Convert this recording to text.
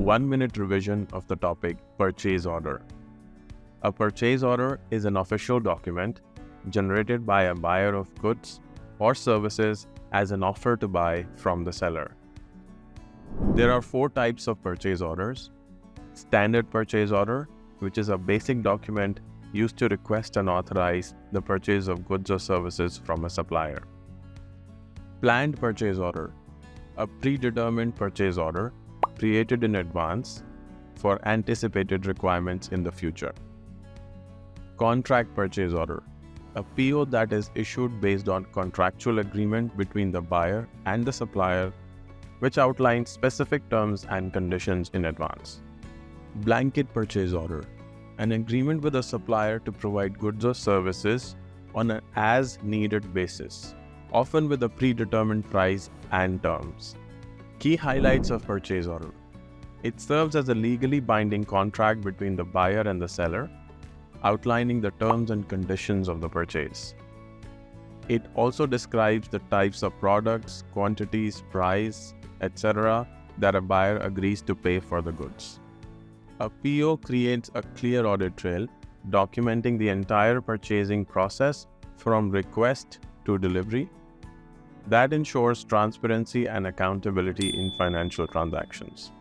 1-minute revision of the topic purchase order. A purchase order is an official document generated by a buyer of goods or services as an offer to buy from the seller. There are 4 types of purchase orders. Standard purchase order, which is a basic document used to request and authorize the purchase of goods or services from a supplier. Planned purchase order, a predetermined purchase order created in advance for anticipated requirements in the future. Contract purchase order, a PO that is issued based on contractual agreement between the buyer and the supplier, which outlines specific terms and conditions in advance. Blanket purchase order, an agreement with a supplier to provide goods or services on an as-needed basis, often with a predetermined price and terms. Key highlights of purchase order. It serves as a legally binding contract between the buyer and the seller, outlining the terms and conditions of the purchase. It also describes the types of products, quantities, price, etc. that a buyer agrees to pay for the goods. A PO creates a clear audit trail, documenting the entire purchasing process from request to delivery. That ensures transparency and accountability in financial transactions.